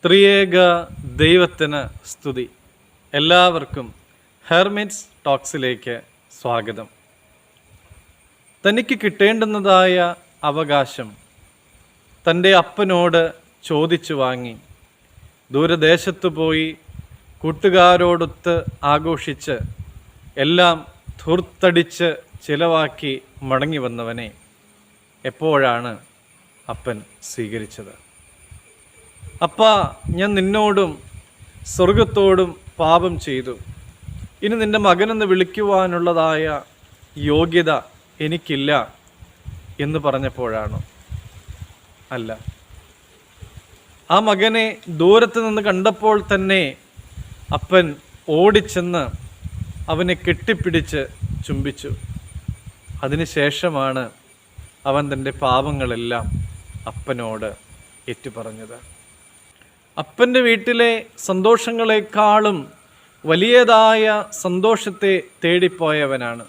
ത്രിയേക ദൈവത്തിന് സ്തുതി. എല്ലാവർക്കും ഹെർമിറ്റ്സ് ടോക്സിലേക്ക് സ്വാഗതം. തനിക്ക് കിട്ടേണ്ടുന്നതായ അവകാശം തൻ്റെ അപ്പനോട് ചോദിച്ചു വാങ്ങി ദൂരദേശത്ത് പോയി കൂട്ടുകാരോടൊത്ത് ആഘോഷിച്ച് എല്ലാം ധൂർത്തടിച്ച് ചിലവാക്കി മടങ്ങി വന്നവനെ എപ്പോഴാണ് അപ്പൻ സ്വീകരിച്ചത്? അപ്പാ, ഞാൻ നിന്നോടും സ്വർഗത്തോടും പാപം ചെയ്തു, ഇനി നിൻ്റെ മകനെന്ന് വിളിക്കുവാനുള്ളതായ യോഗ്യത എനിക്കില്ല എന്ന് പറഞ്ഞപ്പോഴാണോ? അല്ല. ആ മകനെ ദൂരത്ത് നിന്ന് കണ്ടപ്പോൾ തന്നെ അപ്പൻ ഓടിച്ചെന്ന് അവനെ കെട്ടിപ്പിടിച്ച് ചുംബിച്ചു. അതിനുശേഷമാണ് അവൻ തൻ്റെ പാപങ്ങളെല്ലാം അപ്പനോട് ഏറ്റുപറഞ്ഞത്. അപ്പൻ്റെ വീട്ടിലെ സന്തോഷങ്ങളെക്കാളും വലിയതായ സന്തോഷത്തെ തേടിപ്പോയവനാണ്.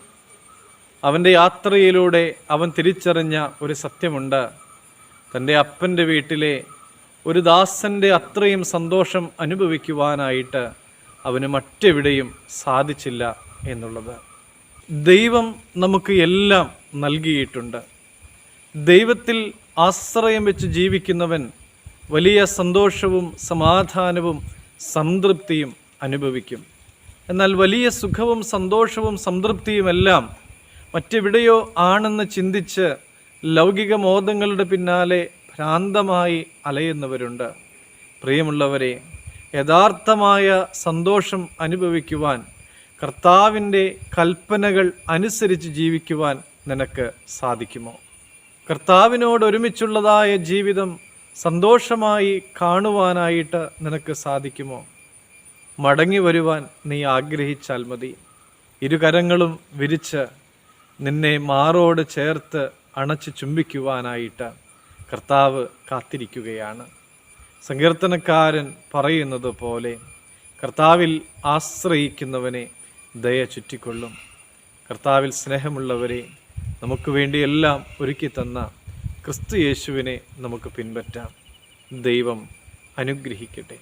അവൻ്റെ യാത്രയിലൂടെ അവൻ തിരിച്ചറിഞ്ഞ ഒരു സത്യമുണ്ട്. തൻ്റെ അപ്പൻ്റെ വീട്ടിലെ ഒരു ദാസൻ്റെ അത്രയും സന്തോഷം അനുഭവിക്കുവാനായിട്ട് അവന് മറ്റെവിടെയും സാധിച്ചില്ല എന്നുള്ളത്. ദൈവം നമുക്ക് എല്ലാം നൽകിയിട്ടുണ്ട്. ദൈവത്തിൽ ആശ്രയം വെച്ച് ജീവിക്കുന്നവൻ വലിയ സന്തോഷവും സമാധാനവും സംതൃപ്തിയും അനുഭവിക്കും. എന്നാൽ വലിയ സുഖവും സന്തോഷവും സംതൃപ്തിയുമെല്ലാം മറ്റെവിടെയോ ആണെന്ന് ചിന്തിച്ച് ലൗകിക മോദങ്ങളുടെ പിന്നാലെ ഭ്രാന്തമായി അലയുന്നവരുണ്ട്. പ്രിയമുള്ളവരെ, യഥാർത്ഥമായ സന്തോഷം അനുഭവിക്കുവാൻ, കർത്താവിൻ്റെ കൽപ്പനകൾ അനുസരിച്ച് ജീവിക്കുവാൻ നിനക്ക് സാധിക്കുമോ? കർത്താവിനോട് ഒരുമിച്ചുള്ളതായ ജീവിതം സന്തോഷമായി കാണുവാനായിട്ട് നിനക്ക് സാധിക്കുമോ? മടങ്ങി വരുവാൻ നീ ആഗ്രഹിച്ചാൽ മതി. ഇരുകരങ്ങളും വിരിച്ച് നിന്നെ മാറോട് ചേർത്ത് അണച്ച് ചുംബിക്കുവാനായിട്ട് കർത്താവ് കാത്തിരിക്കുകയാണ്. സങ്കീർത്തനക്കാരൻ പറയുന്നത് പോലെ കർത്താവിൽ ആശ്രയിക്കുന്നവനെ ദയ ചുറ്റിക്കൊള്ളും. കർത്താവിൽ സ്നേഹമുള്ളവരെ, നമുക്ക് വേണ്ടി എല്ലാം ഒരുക്കി തന്ന ക്രിസ്തു യേശുവിനെ നമുക്ക് പിൻപറ്റാം. ദൈവം അനുഗ്രഹിക്കട്ടെ.